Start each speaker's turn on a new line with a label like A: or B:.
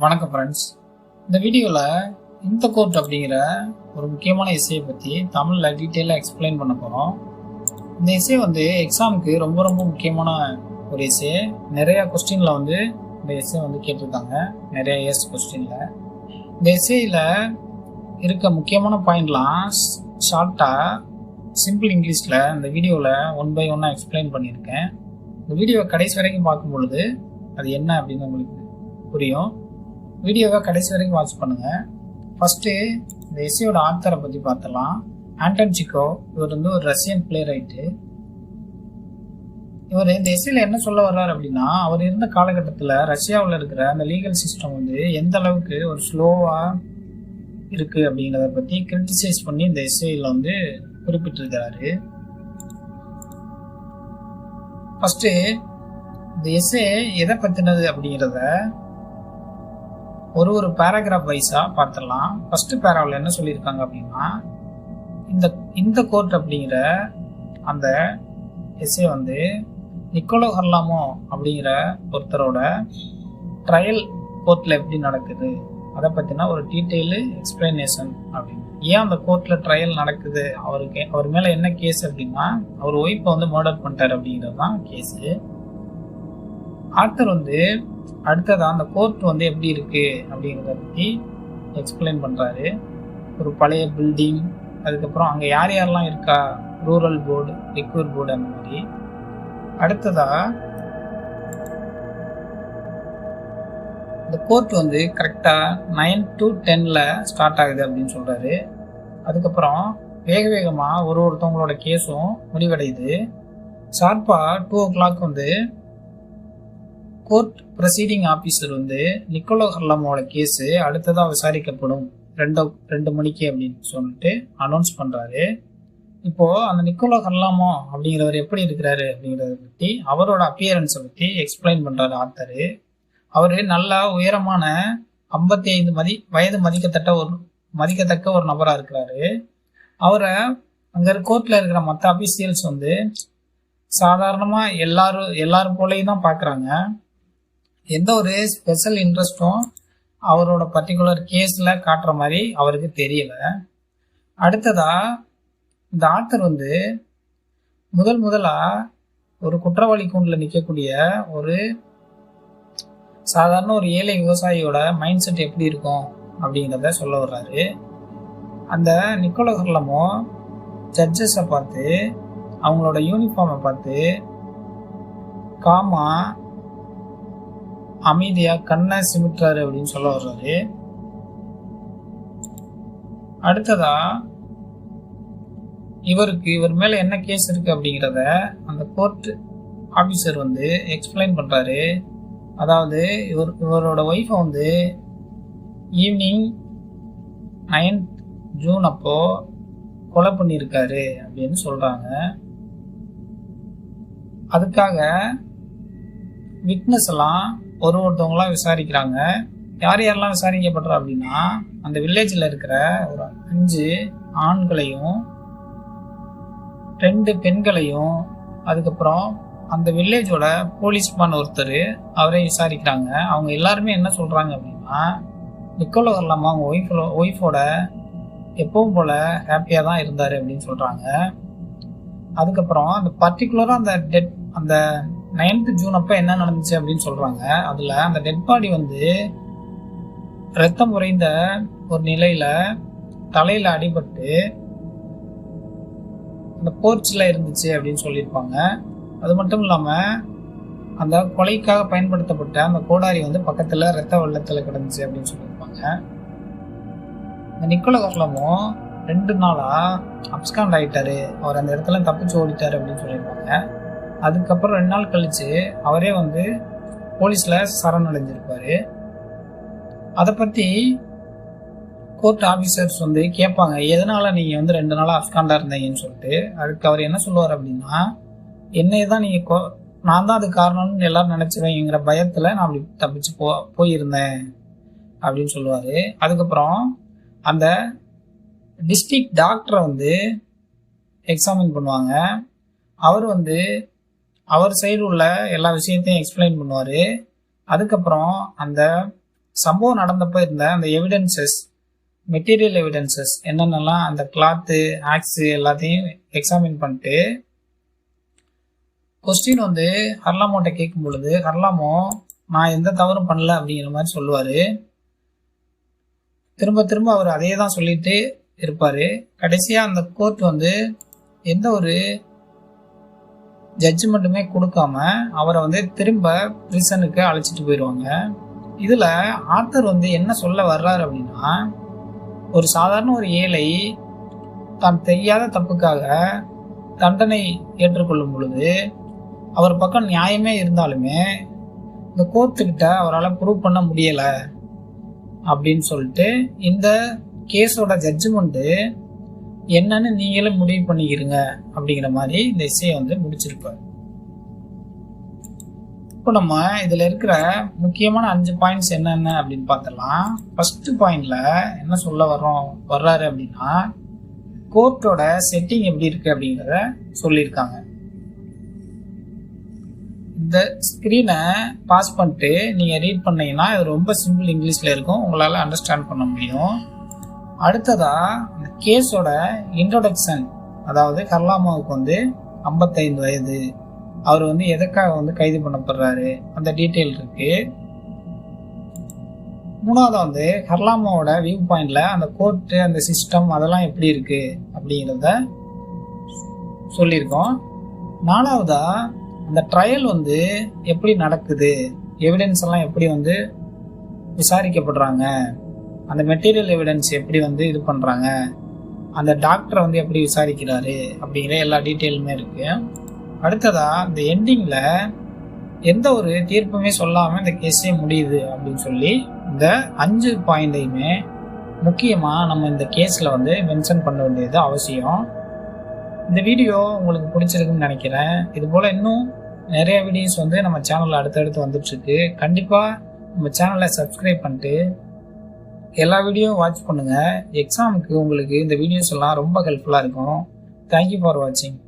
A: வணக்கம் ஃப்ரெண்ட்ஸ். இந்த வீடியோவில் இந்த கோர்ட் அப்படிங்கிற ஒரு முக்கியமான எஸ்ஸையை பற்றி தமிழில் டீட்டெயிலாக எக்ஸ்பிளைன் பண்ண போகிறோம். இந்த எஸ்ஸே எக்ஸாமுக்கு ரொம்ப ரொம்ப முக்கியமான ஒரு எஸ்ஸே. நிறையா கொஸ்டினில் இந்த எஸ்ஸே கேட்டிருக்காங்க, நிறைய இயர்ஸ் கொஸ்டினில். இந்த எஸ்ஸேயில் இருக்க முக்கியமான பாயிண்ட்லாம் ஷார்ட்டாக சிம்பிள் இங்கிலீஷில் இந்த வீடியோவில் 1 by 1 எக்ஸ்பிளைன் பண்ணியிருக்கேன். இந்த வீடியோவை கடைசி வரைக்கும் பார்க்கும் பொழுது அது என்ன அப்படின்னு உங்களுக்கு புரியும். வீடியோவை கடைசி வரைக்கும் வாட்ச் பண்ணுங்கள். ஃபஸ்ட்டு இந்த எஸ்ஸேயோட ஆத்தரை பற்றி பார்த்தலாம். ஆண்டன் சிக்கோவ். இவர் ஒரு ரஷ்யன் பிளே ரைட்டு. இவர் இந்த எஸ்ஸேல என்ன சொல்ல வர்றாரு அப்படின்னா, அவர் இருந்த காலகட்டத்தில் ரஷ்யாவில் இருக்கிற அந்த லீகல் சிஸ்டம் எந்த அளவுக்கு ஒரு ஸ்லோவாக இருக்குது அப்படிங்கிறத பற்றி கிரிட்டிசைஸ் பண்ணி இந்த எஸ்ஸேயில் குறிப்பிட்டிருக்கிறாரு. ஃபஸ்ட்டு இந்த எஸ்ஸே எதை பற்றினது அப்படிங்கிறத ஒரு பேராகிராஃப் வைஸாக பார்த்துடலாம். ஃபஸ்ட்டு பேராவில் என்ன சொல்லியிருக்காங்க அப்படின்னா, இந்த கோர்ட் அப்படிங்கிற அந்த எஸ்ஸே நிக்கோலோ ஹர்லாமோ அப்படிங்கிற ஒருத்தரோட ட்ரையல் கோர்ட்டில் எப்படி நடக்குது அதை பற்றினா ஒரு டீட்டெயிலு எக்ஸ்பிளனேஷன் அப்படின்னு. ஏன் அந்த கோர்ட்டில் ட்ரையல் நடக்குது, அவர் மேலே என்ன கேஸ் அப்படின்னா, அவர் ஒய்ஃபை மர்டர் பண்ணிட்டார் அப்படிங்கிறது தான் கேஸு. ஆத்தர் அடுத்ததான் அந்த கோர்ட் எப்படி இருக்கு அப்படிங்கிறத பற்றி எக்ஸ்பிளைன் பண்ணுறாரு. ஒரு பழைய பில்டிங், அதுக்கப்புறம் அங்கே யார் யாரெல்லாம் இருக்கா, ரூரல் போர்டு, லிக்யூர் போர்டு, அந்த மாதிரி. அடுத்ததா இந்த கோர்ட் கரெக்டாக 9 to 10 ஸ்டார்ட் ஆகுது அப்படின்னு சொல்கிறாரு. அதுக்கப்புறம் வேக வேகமாக ஒருத்தவங்களோட கேஸும் முடிவடையுது. ஷார்ப்பாக 2 o'clock court proceeding officer Nicolo ஹர்லாமோட கேஸு அடுத்ததாக விசாரிக்கப்படும் 2 மணிக்கு அப்படின்னு சொல்லிட்டு அனௌன்ஸ் பண்ணுறாரு. இப்போது அந்த நிக்கோலோ ஹர்லாமோ அப்படிங்கிறவர் எப்படி இருக்கிறாரு அப்படிங்கிறத பற்றி, அவரோட அப்பியரன்ஸை பற்றி எக்ஸ்பிளைன் பண்ணுறாரு ஆத்தரு. அவர் நல்லா உயரமான 55 வயது மதிக்கத்தக்க ஒரு நபராக இருக்கிறாரு. அவரை அங்கே கோர்ட்டில் இருக்கிற மற்ற அபிஷியல்ஸ் சாதாரணமாக எல்லாரும் போலையும் தான் பார்க்குறாங்க. எந்த ஒரு ஸ்பெஷல் இன்ட்ரெஸ்ட்டும் அவரோட பர்டிகுலர் கேஸில் காட்டுற மாதிரி அவருக்கு தெரியலை. அடுத்ததாக இந்த ஆத்தர் முதலாக ஒரு குற்றவாளி கூண்டில் நிற்கக்கூடிய ஒரு சாதாரண ஒரு ஏழை விவசாயியோட மைண்ட் செட் எப்படி இருக்கும் அப்படிங்கிறத சொல்ல வர்றாரு. அந்த நிக்கோலோ ஹர்லாமோ ஜட்ஜஸை பார்த்து, அவங்களோட யூனிஃபார்மை பார்த்து காமா அமைதியாக கண்ணை சிமிட்டுறாரு அப்படின்னு சொல்ல வர்றாரு. அடுத்ததா இவர் மேலே என்ன கேஸ் இருக்கு அப்படிங்கிறத அந்த கோர்ட் ஆஃபீஸர் எக்ஸ்பிளைன் பண்ணுறாரு. அதாவது இவரோட ஒய்ஃபை ஈவினிங் 9th June அப்போ கொலை பண்ணியிருக்காரு அப்படின்னு சொல்கிறாங்க. அதுக்காக விட்னஸ் எல்லாம் ஒருத்தவங்களாம் விசாரிக்கிறாங்க. யாரெல்லாம் விசாரிக்கப்படுறா அப்படின்னா, அந்த வில்லேஜில் இருக்கிற ஒரு 5 ஆண்களையும் 2 பெண்களையும், அதுக்கப்புறம் அந்த வில்லேஜோட போலீஸ்மேன் ஒருத்தர், அவரே விசாரிக்கிறாங்க. அவங்க எல்லாருமே என்ன சொல்கிறாங்க அப்படின்னா, நிக்கோலோ ஹர்லாமோ அவங்க ஒய்ஃபோட எப்பவும் போல் ஹாப்பியாக தான் இருந்தார் அப்படின்னு சொல்கிறாங்க. அதுக்கப்புறம் அந்த பர்டிகுலராக அந்த 9th June அப்போ என்ன நடந்துச்சு அப்படின்னு சொல்கிறாங்க. அதில் அந்த டெட் பாடி ரத்தம் உறைந்த ஒரு நிலையில் தலையில் அடிபட்டு அந்த போர்ச்சில் இருந்துச்சு அப்படின்னு சொல்லியிருப்பாங்க. அது மட்டும் இல்லாமல் அந்த கொலைக்காக பயன்படுத்தப்பட்ட அந்த கோடாரி பக்கத்தில் ரத்த வெள்ளத்தில் கிடந்துச்சு அப்படின்னு சொல்லியிருப்பாங்க. இந்த நிக்கோலோ ஹர்லாமோ 2 நாளாக அப்ஸ்காண்ட் ஆகிட்டாரு, அவர் அந்த இடத்துல தப்பிச்சு ஓடிட்டார் அப்படின்னு சொல்லியிருப்பாங்க. அதுக்கப்புறம் 2 நாள் கழித்து அவரே போலீஸில் சரணடைஞ்சிருப்பார். அதை பற்றி கோர்ட் ஆஃபீஸர்ஸ் கேட்பாங்க, எதனால் நீங்கள் 2 நாளாக அப்ஸ்காண்டாக இருந்தீங்கன்னு சொல்லிட்டு. அதுக்கு அவர் என்ன சொல்லுவார் அப்படின்னா, என்னை தான் நான் தான் அது காரணம்னு எல்லாரும் நினச்சிருவேங்கிற பயத்தில் நான் அப்படி தப்பிச்சு போயிருந்தேன் அப்படின்னு சொல்லுவார். அதுக்கப்புறம் அந்த டிஸ்ட்ரிக்ட் டாக்டரை எக்ஸாமின் பண்ணுவாங்க. அவர் அவர் சைடு உள்ள எல்லா விஷயத்தையும் எக்ஸ்பிளைன் பண்ணுவார். அதுக்கப்புறம் அந்த சம்பவம் நடந்தப்போ இருந்த அந்த எவிடன்சஸ், மெட்டீரியல் எவிடன்சஸ் என்னென்னலாம் அந்த கிளாத்து, ஆக்ஸு எல்லாத்தையும் எக்ஸாமின் பண்ணிட்டு கொஸ்டின் வந்து ஹர்லாமோட்ட கேட்கும் பொழுது ஹர்லாமோ நான் எந்த தவறும் பண்ணல அப்படிங்கிற மாதிரி சொல்லுவார். திரும்ப திரும்ப அவர் அதே தான் சொல்லிட்டு இருப்பார். கடைசியாக அந்த கோர்ட் வந்து எந்த ஒரு ஜட்ஜ்மெண்ட்டுமே கொடுக்காம அவரை வந்து திரும்ப பிரிசனுக்கு அழைச்சிட்டு போயிடுவாங்க. இதில் ஆத்தர் வந்து என்ன சொல்ல வர்றாரு அப்படின்னா, ஒரு சாதாரண ஒரு ஏழை தான் தெரியாத தப்புக்காக தண்டனை ஏற்றுக்கொள்ளும் பொழுது அவர் பக்கம் நியாயமே இருந்தாலுமே இந்த கோர்ட்டுக்கிட்ட அவரால் ப்ரூவ் பண்ண முடியலை அப்படின்னு சொல்லிட்டு இந்த கேஸோட ஜட்ஜ்மெண்ட்டு என்னன்னு நீங்களே முடிவு பண்ணிக்கிறீங்க அப்படிங்கிற மாதிரி இந்த இசையை வந்து முடிச்சிருப்பார். இப்போ நம்ம இதில் இருக்கிற முக்கியமான 5 பாயிண்ட்ஸ் என்னென்ன அப்படின்னு பார்த்தலாம். ஃபர்ஸ்ட் பாயிண்ட்ல என்ன சொல்ல வர்றாரு அப்படின்னா, கோர்ட்டோட செட்டிங் எப்படி இருக்கு அப்படிங்கிறத சொல்லியிருக்காங்க. இந்த ஸ்க்ரீனை பாஸ் பண்ணிட்டு நீங்கள் ரீட் பண்ணீங்கன்னா இது ரொம்ப சிம்பிள் இங்கிலீஷில் இருக்கும், உங்களால் அண்டர்ஸ்டாண்ட் பண்ண முடியும். அடுத்ததாக இந்த கேஸோட இன்ட்ரோடக்ஷன், அதாவது ஹர்லாமோவுக்கு வந்து 55 வயது, அவர் வந்து எதுக்காக வந்து கைது பண்ணப்படுறாரு அந்த டீட்டெயில் இருக்கு. மூணாவது வந்து ஹர்லாமோவோட வியூ பாயிண்ட்ல அந்த கோர்ட்டு, அந்த சிஸ்டம் அதெல்லாம் எப்படி இருக்கு அப்படிங்கிறத சொல்லியிருக்கோம். நாலாவதா அந்த ட்ரையல் வந்து எப்படி நடக்குது, எவிடன்ஸ் எல்லாம் எப்படி வந்து விசாரிக்கப்படுறாங்க, அந்த மெட்டீரியல் எவிடன்ஸ் எப்படி வந்து இது பண்ணுறாங்க, அந்த டாக்டரை வந்து எப்படி விசாரிக்கிறாரு அப்படிங்கிற எல்லா டீட்டெயிலுமே இருக்கு. அடுத்ததா இந்த எண்டிங்கில் எந்த ஒரு தீர்ப்புமே சொல்லாமல் இந்த கேஸே முடியுது அப்படின்னு சொல்லி இந்த 5 பாயிண்டையுமே முக்கியமாக நம்ம இந்த கேஸில் வந்து மென்ஷன் பண்ண வேண்டியது அவசியம். இந்த வீடியோ உங்களுக்கு பிடிச்சிருக்குன்னு நினைக்கிறேன். இது போல் இன்னும் நிறைய வீடியோஸ் வந்து நம்ம சேனலில் அடுத்தடுத்து வந்துட்டுருக்கு. கண்டிப்பாக நம்ம சேனலை சப்ஸ்கிரைப் பண்ணிட்டு எல்லா வீடியோவும் வாட்ச் பண்ணுங்கள். எக்ஸாமுக்கு உங்களுக்கு இந்த வீடியோஸ் எல்லாம் ரொம்ப ஹெல்ப்ஃபுல்லாக இருக்கும். தேங்க்யூ ஃபார் வாட்சிங்.